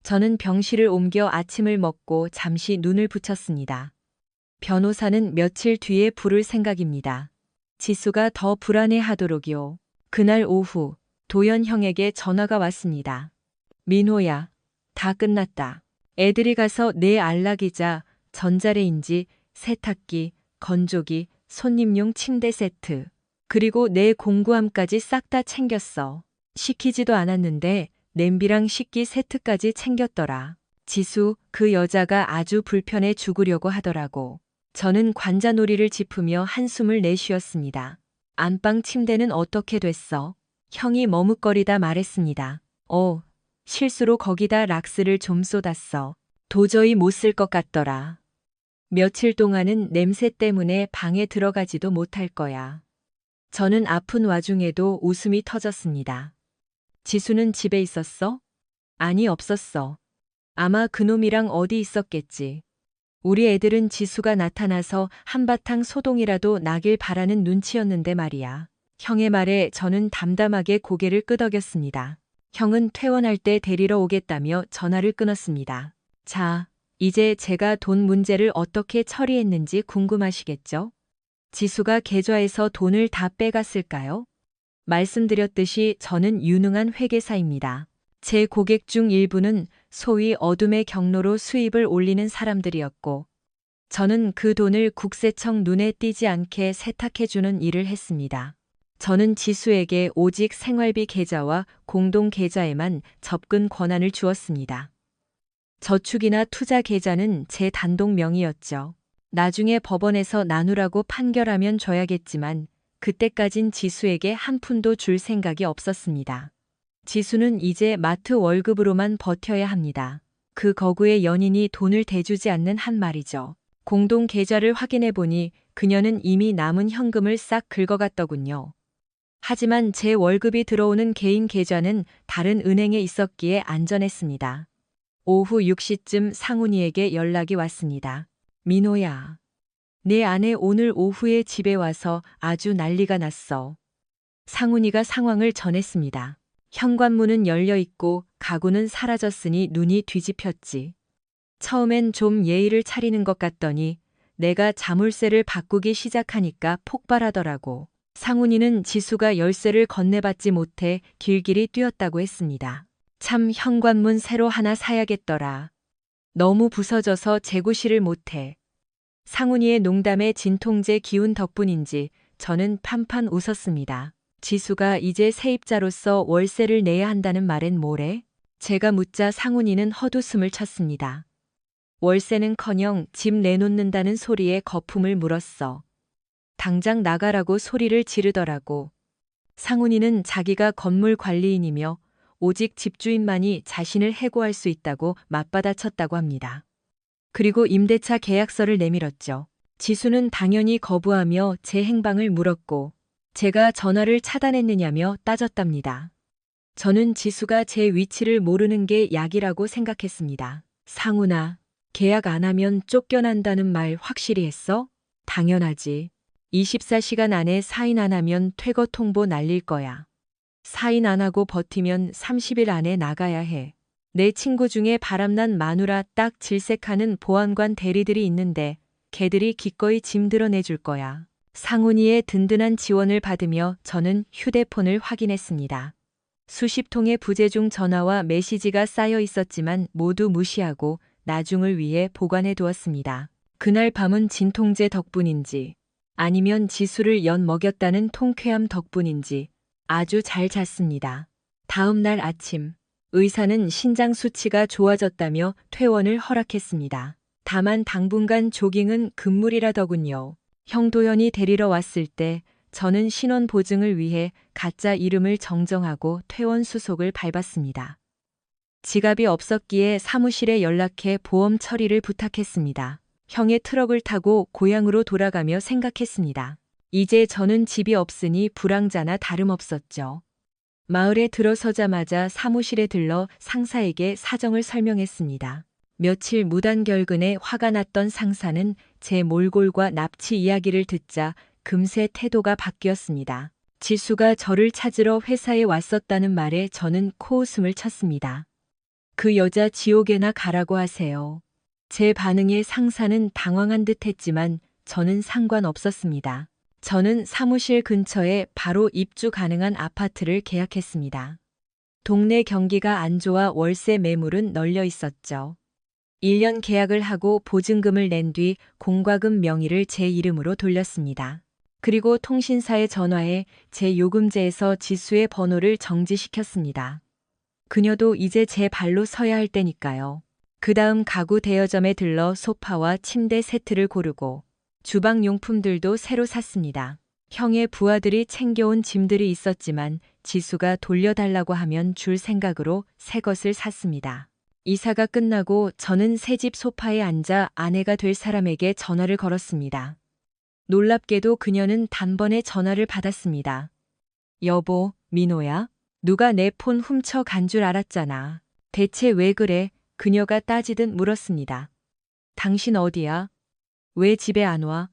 저는 병실을 옮겨 아침을 먹고 잠시 눈을 붙였습니다. 변호사는 며칠 뒤에 부를 생각입니다. 지수가 더 불안해하도록이요. 그날 오후 도연 형에게 전화가 왔습니다. 민호야, 다 끝났다. 애들이 가서 내 안락이자 전자레인지, 세탁기, 건조기, 손님용 침대 세트, 그리고 내 공구함까지 싹 다 챙겼어. 시키지도 않았는데 냄비랑 식기 세트까지 챙겼더라. 지수, 그 여자가 아주 불편해 죽으려고 하더라고. 저는 관자놀이를 짚으며 한숨을 내쉬었습니다. 안방 침대는 어떻게 됐어? 형이 머뭇거리다 말했습니다. 실수로 거기다 락스를 좀 쏟았어. 도저히 못 쓸 것 같더라. 며칠 동안은 냄새 때문에 방에 들어가지도 못할 거야. 저는 아픈 와중에도 웃음이 터졌습니다. 지수는 집에 있었어? 아니, 없었어. 아마 그놈이랑 어디 있었겠지. 우리 애들은 지수가 나타나서 한바탕 소동이라도 나길 바라는 눈치였는데 말이야. 형의 말에 저는 담담하게 고개를 끄덕였습니다. 형은 퇴원할 때 데리러 오겠다며 전화를 끊었습니다. 자, 이제 제가 돈 문제를 어떻게 처리했는지 궁금하시겠죠? 지수가 계좌에서 돈을 다 빼갔을까요? 말씀드렸듯이 저는 유능한 회계사입니다. 제 고객 중 일부는 소위 어둠의 경로로 수입을 올리는 사람들이었고, 저는 그 돈을 국세청 눈에 띄지 않게 세탁해주는 일을 했습니다. 저는 지수에게 오직 생활비 계좌와 공동 계좌에만 접근 권한을 주었습니다. 저축이나 투자 계좌는 제 단독 명의였죠. 나중에 법원에서 나누라고 판결하면 줘야겠지만 그때까진 지수에게 한 푼도 줄 생각이 없었습니다. 지수는 이제 마트 월급으로만 버텨야 합니다. 그 거구의 연인이 돈을 대주지 않는 한 말이죠. 공동 계좌를 확인해 보니 그녀는 이미 남은 현금을 싹 긁어갔더군요. 하지만 제 월급이 들어오는 개인 계좌는 다른 은행에 있었기에 안전했습니다. 오후 6시쯤 상훈이에게 연락이 왔습니다. 민호야, 내 아내 오늘 오후에 집에 와서 아주 난리가 났어. 상훈이가 상황을 전했습니다. 현관문은 열려 있고 가구는 사라졌으니 눈이 뒤집혔지. 처음엔 좀 예의를 차리는 것 같더니 내가 자물쇠를 바꾸기 시작하니까 폭발하더라고. 상훈이는 지수가 열쇠를 건네받지 못해 길길이 뛰었다고 했습니다. 참 현관문 새로 하나 사야겠더라. 너무 부서져서 재구시를 못해. 상훈이의 농담에 진통제 기운 덕분인지 저는 판판 웃었습니다. 지수가 이제 세입자로서 월세를 내야 한다는 말엔 뭐래? 제가 묻자 상훈이는 헛웃음을 쳤습니다. 월세는커녕 집 내놓는다는 소리에 거품을 물었어. 당장 나가라고 소리를 지르더라고. 상훈이는 자기가 건물 관리인이며 오직 집주인만이 자신을 해고할 수 있다고 맞받아쳤다고 합니다. 그리고 임대차 계약서를 내밀었죠. 지수는 당연히 거부하며 제 행방을 물었고 제가 전화를 차단했느냐며 따졌답니다. 저는 지수가 제 위치를 모르는 게 약이라고 생각했습니다. 상훈아, 계약 안 하면 쫓겨난다는 말 확실히 했어? 당연하지. 24시간 안에 사인 안 하면 퇴거 통보 날릴 거야. 사인 안 하고 버티면 30일 안에 나가야 해. 내 친구 중에 바람난 마누라 딱 질색하는 보안관 대리들이 있는데 걔들이 기꺼이 짐 드러내줄 거야. 상훈이의 든든한 지원을 받으며 저는 휴대폰을 확인했습니다. 수십 통의 부재중 전화와 메시지가 쌓여 있었지만 모두 무시하고 나중을 위해 보관해 두었습니다. 그날 밤은 진통제 덕분인지 아니면 지수를 연 먹였다는 통쾌함 덕분인지 아주 잘 잤습니다. 다음 날 아침 의사는 신장 수치가 좋아졌다며 퇴원을 허락했습니다. 다만 당분간 조깅은 금물이라더군요. 형도현이 데리러 왔을 때 저는 신원 보증을 위해 가짜 이름을 정정하고 퇴원 수속을 밟았습니다. 지갑이 없었기에 사무실에 연락해 보험 처리를 부탁했습니다. 형의 트럭을 타고 고향으로 돌아가며 생각했습니다. 이제 저는 집이 없으니 불황자나 다름없었죠. 마을에 들어서자마자 사무실에 들러 상사에게 사정을 설명했습니다. 며칠 무단결근에 화가 났던 상사는 제 몰골과 납치 이야기를 듣자 금세 태도가 바뀌었습니다. 지수가 저를 찾으러 회사에 왔었다는 말에 저는 코웃음을 쳤습니다. 그 여자 지옥에나 가라고 하세요. 제 반응에 상사는 당황한 듯 했지만 저는 상관없었습니다. 저는 사무실 근처에 바로 입주 가능한 아파트를 계약했습니다. 동네 경기가 안 좋아 월세 매물은 널려 있었죠. 1년 계약을 하고 보증금을 낸 뒤 공과금 명의를 제 이름으로 돌렸습니다. 그리고 통신사에 전화해 제 요금제에서 지수의 번호를 정지시켰습니다. 그녀도 이제 제 발로 서야 할 때니까요. 그 다음 가구 대여점에 들러 소파와 침대 세트를 고르고 주방 용품들도 새로 샀습니다. 형의 부하들이 챙겨온 짐들이 있었지만 지수가 돌려달라고 하면 줄 생각으로 새 것을 샀습니다. 이사가 끝나고 저는 새집 소파에 앉아 아내가 될 사람에게 전화를 걸었습니다. 놀랍게도 그녀는 단번에 전화를 받았습니다. 여보, 민호야? 누가 내 폰 훔쳐 간 줄 알았잖아. 대체 왜 그래? 그녀가 따지듯 물었습니다. 당신 어디야? 왜 집에 안 와?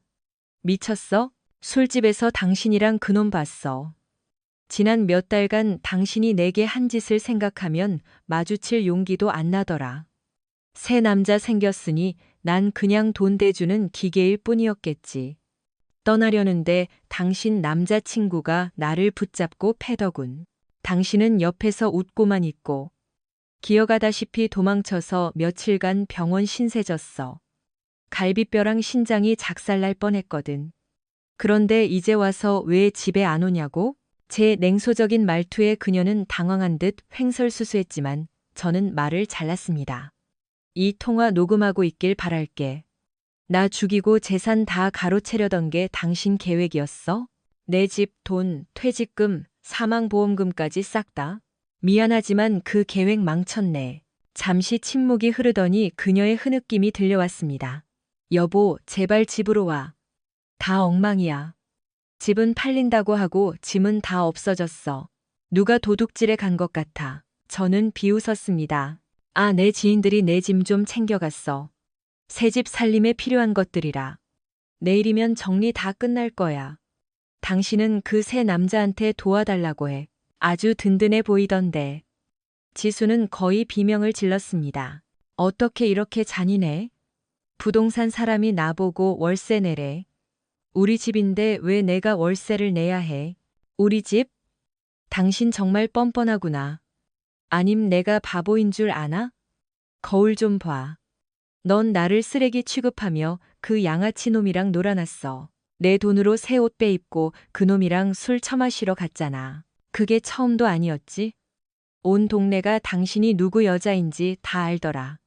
미쳤어? 술집에서 당신이랑 그놈 봤어. 지난 몇 달간 당신이 내게 한 짓을 생각하면 마주칠 용기도 안 나더라. 새 남자 생겼으니 난 그냥 돈 대주는 기계일 뿐이었겠지. 떠나려는데 당신 남자친구가 나를 붙잡고 패더군. 당신은 옆에서 웃고만 있고 기어가다시피 도망쳐서 며칠간 병원 신세졌어. 갈비뼈랑 신장이 작살날 뻔했거든. 그런데 이제 와서 왜 집에 안 오냐고? 제 냉소적인 말투에 그녀는 당황한 듯 횡설수수했지만 저는 말을 잘랐습니다. 이 통화 녹음하고 있길 바랄게. 나 죽이고 재산 다 가로채려던 게 당신 계획이었어? 내 집, 돈, 퇴직금, 사망보험금까지 싹 다? 미안하지만 그 계획 망쳤네. 잠시 침묵이 흐르더니 그녀의 흐느낌이 들려왔습니다. 여보, 제발 집으로 와. 다 엉망이야. 집은 팔린다고 하고 짐은 다 없어졌어. 누가 도둑질에 간 것 같아. 저는 비웃었습니다. 아, 내 지인들이 내 짐 좀 챙겨갔어. 새 집 살림에 필요한 것들이라. 내일이면 정리 다 끝날 거야. 당신은 그 새 남자한테 도와달라고 해. 아주 든든해 보이던데. 지수는 거의 비명을 질렀습니다. 어떻게 이렇게 잔인해? 부동산 사람이 나보고 월세 내래. 우리 집인데 왜 내가 월세를 내야 해? 우리 집? 당신 정말 뻔뻔하구나. 아님 내가 바보인 줄 아나? 거울 좀 봐. 넌 나를 쓰레기 취급하며 그 양아치 놈이랑 놀아놨어. 내 돈으로 새 옷 빼입고 그 놈이랑 술 처마시러 갔잖아. 그게 처음도 아니었지? 온 동네가 당신이 누구 여자인지 다 알더라.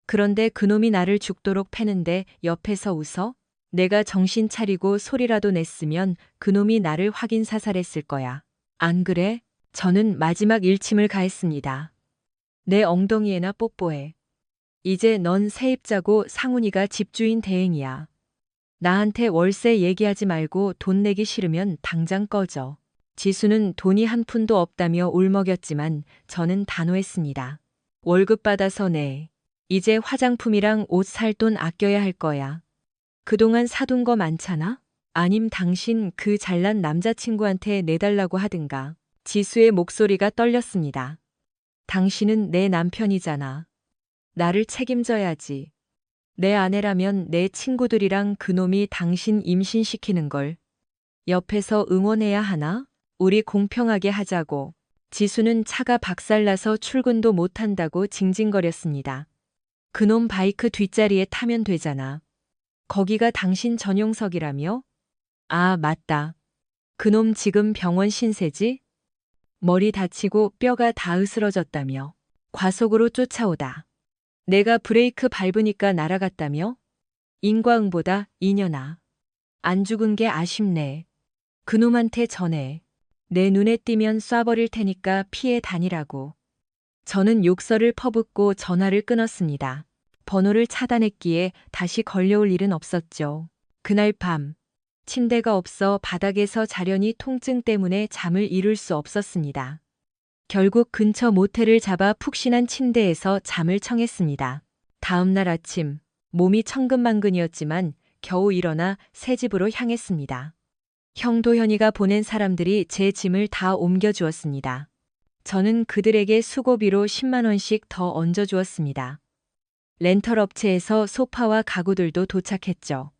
그런데 그놈이 나를 죽도록 패는데 옆에서 웃어? 내가 정신 차리고 소리라도 냈으면 그놈이 나를 확인 사살했을 거야. 안 그래? 저는 마지막 일침을 가했습니다. 내 엉덩이에나 뽀뽀해. 이제 넌 세입자고 상훈이가 집주인 대행이야. 나한테 월세 얘기하지 말고 돈 내기 싫으면 당장 꺼져. 지수는 돈이 한 푼도 없다며 울먹였지만 저는 단호했습니다. 월급 받아서 내. 이제 화장품이랑 옷 살 돈 아껴야 할 거야. 그동안 사둔 거 많잖아? 아님 당신 그 잘난 남자친구한테 내달라고 하든가. 지수의 목소리가 떨렸습니다. 당신은 내 남편이잖아. 나를 책임져야지. 내 아내라면 내 친구들이랑 그놈이 당신 임신시키는 걸 옆에서 응원해야 하나? 우리 공평하게 하자고. 지수는 차가 박살나서 출근도 못한다고 징징거렸습니다. 그놈 바이크 뒷자리에 타면 되잖아. 거기가 당신 전용석이라며? 아, 맞다. 그놈 지금 병원 신세지? 머리 다치고 뼈가 다 으스러졌다며. 과속으로 쫓아오다. 내가 브레이크 밟으니까 날아갔다며? 인과응보다 이년아. 안 죽은 게 아쉽네. 그놈한테 전해. 내 눈에 띄면 쏴버릴 테니까 피해 다니라고. 저는 욕설을 퍼붓고 전화를 끊었습니다. 번호를 차단했기에 다시 걸려올 일은 없었죠. 그날 밤, 침대가 없어 바닥에서 자려니 통증 때문에 잠을 이룰 수 없었습니다. 결국 근처 모텔을 잡아 푹신한 침대에서 잠을 청했습니다. 다음 날 아침, 몸이 천근만근이었지만 겨우 일어나 새 집으로 향했습니다. 형도현이가 보낸 사람들이 제 짐을 다 옮겨주었습니다. 저는 그들에게 수고비로 10만 원씩 더 얹어주었습니다. 렌털 업체에서 소파와 가구들도 도착했죠.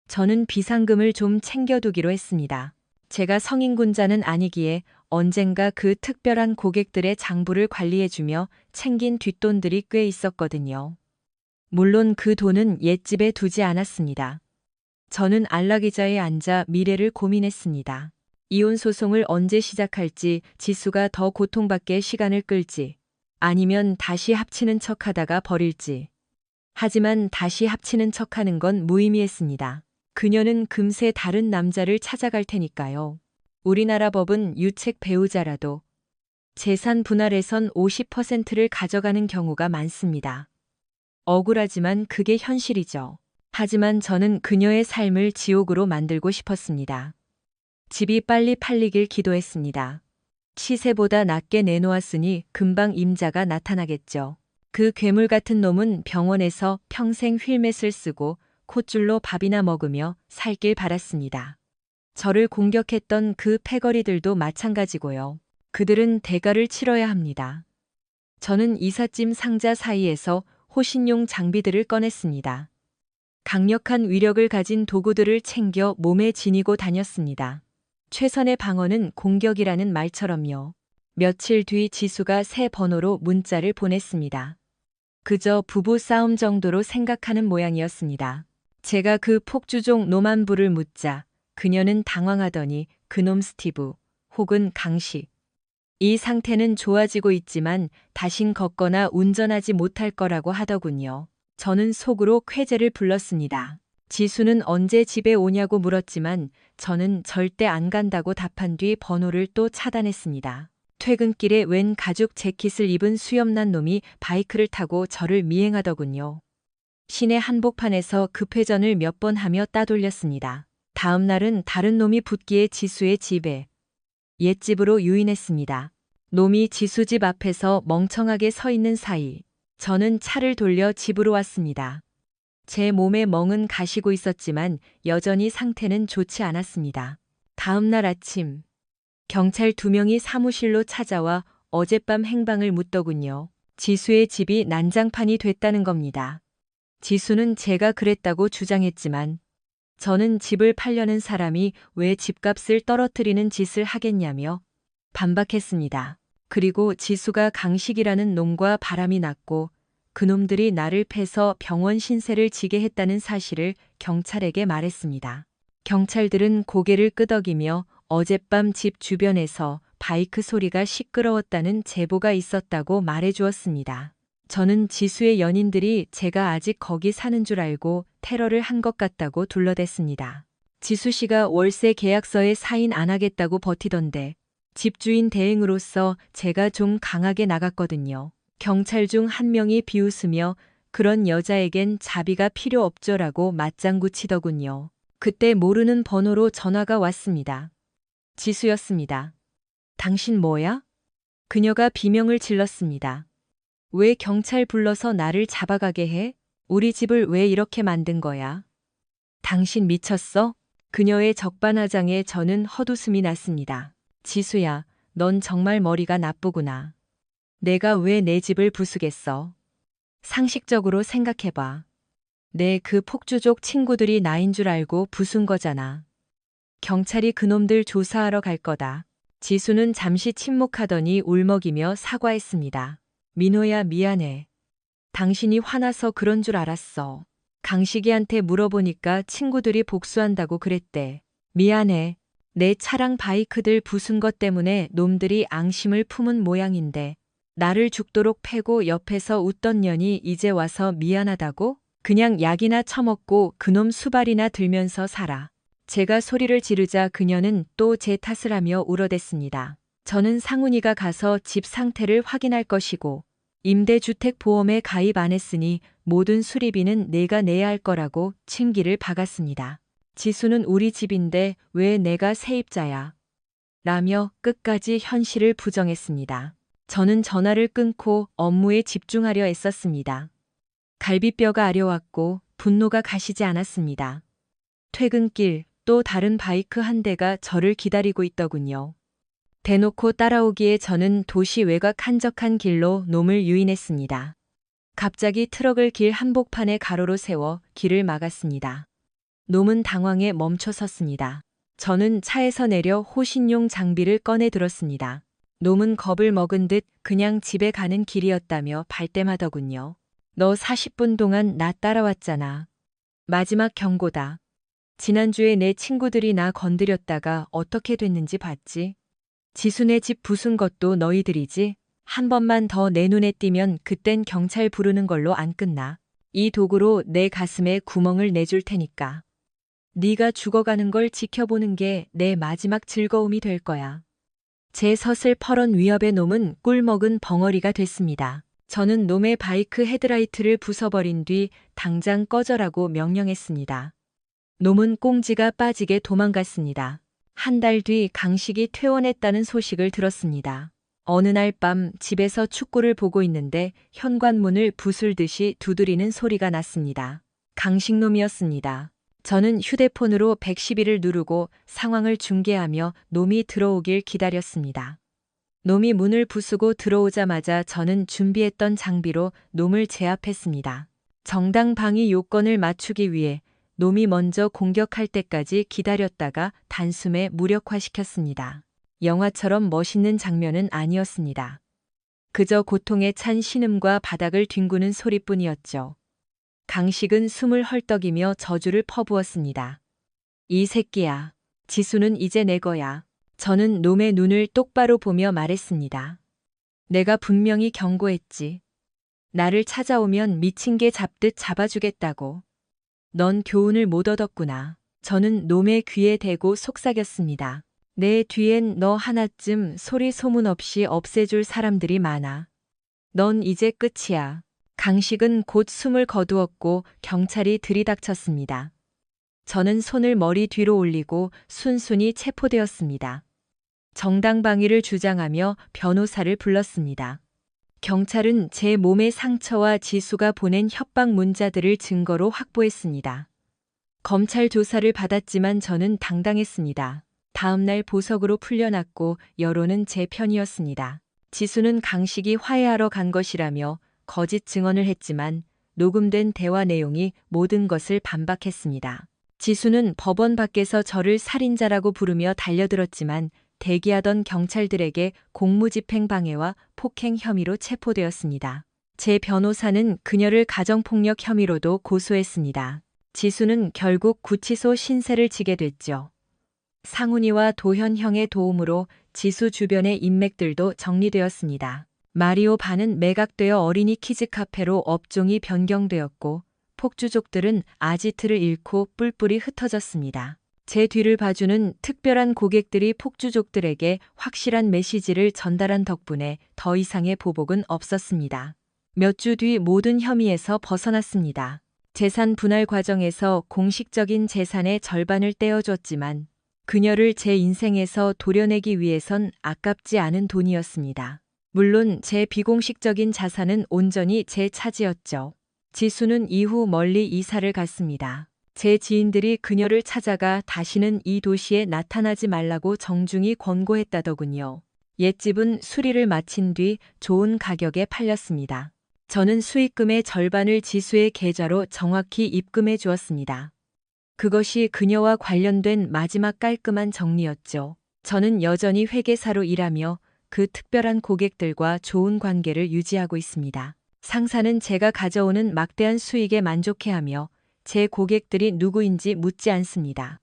저는 비상금을 좀 챙겨두기로 했습니다. 제가 성인군자는 아니기에 언젠가 그 특별한 고객들의 장부를 관리해주며 챙긴 뒷돈들이 꽤 있었거든요. 물론 그 돈은 옛집에 두지 않았습니다. 저는 안락의자에 앉아 미래를 고민했습니다. 이혼 소송을 언제 시작할지, 지수가 더 고통받게 시간을 끌지, 아니면 다시 합치는 척하다가 버릴지. 하지만 다시 합치는 척하는 건 무의미했습니다. 그녀는 금세 다른 남자를 찾아갈 테니까요. 우리나라 법은 유책 배우자라도 재산 분할에선 50%를 가져가는 경우가 많습니다. 억울하지만 그게 현실이죠. 하지만 저는 그녀의 삶을 지옥으로 만들고 싶었습니다. 집이 빨리 팔리길 기도했습니다. 시세보다 낮게 내놓았으니 금방 임자가 나타나겠죠. 그 괴물 같은 놈은 병원에서 평생 휠맷을 쓰고 콧줄로 밥이나 먹으며 살길 바랐습니다. 저를 공격했던 그 패거리들도 마찬가지고요. 그들은 대가를 치러야 합니다. 저는 이삿짐 상자 사이에서 호신용 장비들을 꺼냈습니다. 강력한 위력을 가진 도구들을 챙겨 몸에 지니고 다녔습니다. 최선의 방어는 공격이라는 말처럼요. 며칠 뒤 지수가 새 번호로 문자를 보냈습니다. 그저 부부 싸움 정도로 생각하는 모양이었습니다. 제가 그 폭주족 놈 안부를 묻자 그녀는 당황하더니 그놈 스티브 혹은 강식. 이 상태는 좋아지고 있지만 다신 걷거나 운전하지 못할 거라고 하더군요. 저는 속으로 쾌재를 불렀습니다. 지수는 언제 집에 오냐고 물었지만 저는 절대 안 간다고 답한 뒤 번호를 또 차단했습니다. 퇴근길에 웬 가죽 재킷을 입은 수염난 놈이 바이크를 타고 저를 미행하더군요. 시내 한복판에서 급회전을 몇 번 하며 따돌렸습니다. 다음 날은 다른 놈이 붙기에 지수의 집에 옛집으로 유인했습니다. 놈이 지수 집 앞에서 멍청하게 서 있는 사이 저는 차를 돌려 집으로 왔습니다. 제 몸에 멍은 가시고 있었지만 여전히 상태는 좋지 않았습니다. 다음 날 아침 경찰 2명이 사무실로 찾아와 어젯밤 행방을 묻더군요. 지수의 집이 난장판이 됐다는 겁니다. 지수는 제가 그랬다고 주장했지만 저는 집을 팔려는 사람이 왜 집값을 떨어뜨리는 짓을 하겠냐며 반박했습니다. 그리고 지수가 강식이라는 놈과 바람이 났고 그놈들이 나를 패서 병원 신세를 지게 했다는 사실을 경찰에게 말했습니다. 경찰들은 고개를 끄덕이며 어젯밤 집 주변에서 바이크 소리가 시끄러웠다는 제보가 있었다고 말해주었습니다. 저는 지수의 연인들이 제가 아직 거기 사는 줄 알고 테러를 한 것 같다고 둘러댔습니다. 지수 씨가 월세 계약서에 사인 안 하겠다고 버티던데 집주인 대행으로서 제가 좀 강하게 나갔거든요. 경찰 중 한 명이 비웃으며 그런 여자에겐 자비가 필요 없죠라고 맞장구 치더군요. 그때 모르는 번호로 전화가 왔습니다. 지수였습니다. 당신 뭐야? 그녀가 비명을 질렀습니다. 왜 경찰 불러서 나를 잡아가게 해? 우리 집을 왜 이렇게 만든 거야? 당신 미쳤어? 그녀의 적반하장에 저는 헛웃음이 났습니다. 지수야, 넌 정말 머리가 나쁘구나. 내가 왜 내 집을 부수겠어? 상식적으로 생각해봐. 내 그 폭주족 친구들이 나인 줄 알고 부순 거잖아. 경찰이 그놈들 조사하러 갈 거다. 지수는 잠시 침묵하더니 울먹이며 사과했습니다. 민호야, 미안해. 당신이 화나서 그런 줄 알았어. 강식이한테 물어보니까 친구들이 복수한다고 그랬대. 미안해. 내 차랑 바이크들 부순 것 때문에 놈들이 앙심을 품은 모양인데 나를 죽도록 패고 옆에서 웃던 년이 이제 와서 미안하다고? 그냥 약이나 처먹고 그놈 수발이나 들면서 살아. 제가 소리를 지르자 그녀는 또 제 탓을 하며 울어댔습니다. 저는 상훈이가 가서 집 상태를 확인할 것이고 임대주택 보험에 가입 안 했으니 모든 수리비는 내가 내야 할 거라고 칭기를 박았습니다. 지수는 우리 집인데 왜 내가 세입자야? 라며 끝까지 현실을 부정했습니다. 저는 전화를 끊고 업무에 집중하려 애썼습니다. 갈비뼈가 아려왔고 분노가 가시지 않았습니다. 퇴근길 또 다른 바이크 한 대가 저를 기다리고 있더군요. 대놓고 따라오기에 저는 도시 외곽 한적한 길로 놈을 유인했습니다. 갑자기 트럭을 길 한복판에 가로로 세워 길을 막았습니다. 놈은 당황해 멈춰 섰습니다. 저는 차에서 내려 호신용 장비를 꺼내 들었습니다. 놈은 겁을 먹은 듯 그냥 집에 가는 길이었다며 발뺌하더군요. 너 40분 동안 나 따라왔잖아. 마지막 경고다. 지난주에 내 친구들이 나 건드렸다가 어떻게 됐는지 봤지? 지수네 집 부순 것도 너희들이지? 한 번만 더 내 눈에 띄면 그땐 경찰 부르는 걸로 안 끝나. 이 도구로 내 가슴에 구멍을 내줄 테니까. 네가 죽어가는 걸 지켜보는 게 내 마지막 즐거움이 될 거야. 제 서슬퍼런 위협의 놈은 꿀먹은 벙어리가 됐습니다. 저는 놈의 바이크 헤드라이트를 부숴버린 뒤 당장 꺼져라고 명령했습니다. 놈은 꽁지가 빠지게 도망갔습니다. 한 달 뒤 강식이 퇴원했다는 소식을 들었습니다. 어느 날 밤 집에서 축구를 보고 있는데 현관문을 부술듯이 두드리는 소리가 났습니다. 강식놈이었습니다. 저는 휴대폰으로 112를 누르고 상황을 중계하며 놈이 들어오길 기다렸습니다. 놈이 문을 부수고 들어오자마자 저는 준비했던 장비로 놈을 제압했습니다. 정당방위 요건을 맞추기 위해 놈이 먼저 공격할 때까지 기다렸다가 단숨에 무력화시켰습니다. 영화처럼 멋있는 장면은 아니었습니다. 그저 고통에 찬 신음과 바닥을 뒹구는 소리뿐이었죠. 강식은 숨을 헐떡이며 저주를 퍼부었습니다. 이 새끼야. 지수는 이제 내 거야. 저는 놈의 눈을 똑바로 보며 말했습니다. 내가 분명히 경고했지. 나를 찾아오면 미친 개 잡듯 잡아주겠다고. 넌 교훈을 못 얻었구나. 저는 놈의 귀에 대고 속삭였습니다. 내 뒤엔 너 하나쯤 소리 소문 없이 없애줄 사람들이 많아. 넌 이제 끝이야. 강식은 곧 숨을 거두었고 경찰이 들이닥쳤습니다. 저는 손을 머리 뒤로 올리고 순순히 체포되었습니다. 정당방위를 주장하며 변호사를 불렀습니다. 경찰은 제 몸의 상처와 지수가 보낸 협박 문자들을 증거로 확보했습니다. 검찰 조사를 받았지만 저는 당당했습니다. 다음날 보석으로 풀려났고 여론은 제 편이었습니다. 지수는 강식이 화해하러 간 것이라며 거짓 증언을 했지만 녹음된 대화 내용이 모든 것을 반박했습니다. 지수는 법원 밖에서 저를 살인자라고 부르며 달려들었지만 대기하던 경찰들에게 공무집행 방해와 폭행 혐의로 체포되었습니다. 제 변호사는 그녀를 가정폭력 혐의로도 고소했습니다. 지수는 결국 구치소 신세를 지게 됐죠. 상훈이와 도현형의 도움으로 지수 주변의 인맥들도 정리되었습니다. 마리오 반은 매각되어 어린이 키즈카페로 업종이 변경되었고 폭주족들은 아지트를 잃고 뿔뿔이 흩어졌습니다. 제 뒤를 봐주는 특별한 고객들이 폭주족들에게 확실한 메시지를 전달한 덕분에 더 이상의 보복은 없었습니다. 몇 주 뒤 모든 혐의에서 벗어났습니다. 재산 분할 과정에서 공식적인 재산의 절반을 떼어줬지만 그녀를 제 인생에서 도려내기 위해선 아깝지 않은 돈이었습니다. 물론 제 비공식적인 자산은 온전히 제 차지였죠. 지수는 이후 멀리 이사를 갔습니다. 제 지인들이 그녀를 찾아가 다시는 이 도시에 나타나지 말라고 정중히 권고했다더군요. 옛집은 수리를 마친 뒤 좋은 가격에 팔렸습니다. 저는 수익금의 절반을 지수의 계좌로 정확히 입금해 주었습니다. 그것이 그녀와 관련된 마지막 깔끔한 정리였죠. 저는 여전히 회계사로 일하며 그 특별한 고객들과 좋은 관계를 유지하고 있습니다. 상사는 제가 가져오는 막대한 수익에 만족해하며 제 고객들이 누구인지 묻지 않습니다.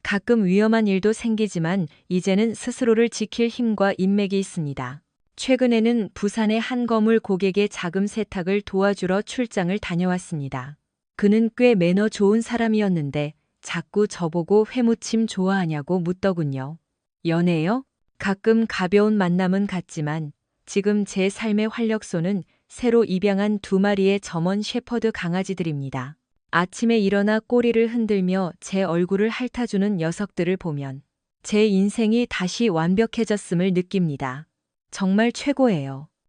가끔 위험한 일도 생기지만 이제는 스스로를 지킬 힘과 인맥이 있습니다. 최근에는 부산의 한 거물 고객의 자금 세탁을 도와주러 출장을 다녀왔습니다. 그는 꽤 매너 좋은 사람이었는데 자꾸 저보고 회무침 좋아하냐고 묻더군요. 연애요? 가끔 가벼운 만남은 같지만 지금 제 삶의 활력소는 새로 입양한 2마리의 점원 셰퍼드 강아지들입니다. 아침에 일어나 꼬리를 흔들며 제 얼굴을 핥아주는 녀석들을 보면 제 인생이 다시 완벽해졌음을 느낍니다. 정말 최고예요.